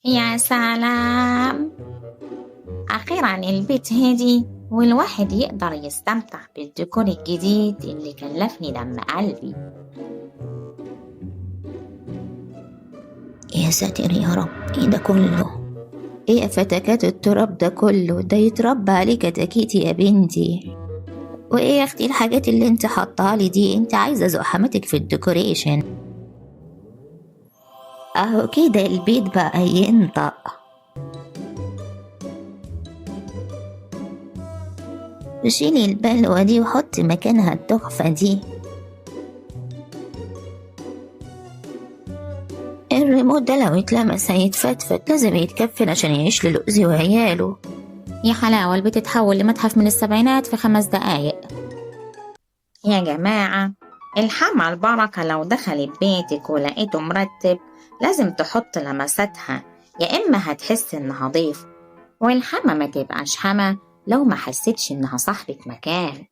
يا سلام، أخيرا البيت هادي والواحد يقدر يستمتع بالديكور الجديد اللي كلفني دم قلبي. يا ساتر يا رب، ايه ده كله؟ ايه فتكات التراب ده كله؟ ده يتربى عليه كتاكيت يا بنتي. وايه يا اختي الحاجات اللي انت حطها لي دي؟ انت عايزه زحمتك في الديكوريشن؟ اهو كده البيت بقى ينطق. شيلي البلوه دي وحطي مكانها التحفه دي. الريموت ده لو اتلمس هيتفتفت، لازم يتكفل عشان يعيش للؤذي وعياله. يا حلاوة، البيت اتحول لمتحف من السبعينات في 5 دقايق. يا جماعة، الحمى البركة لو دخلت بيتك ولقيته مرتب لازم تحط لمساتها، يا إما هتحس إنها ضيف، والحمى ما تبقاش حمى لو ما حسيتش إنها صاحبة مكان.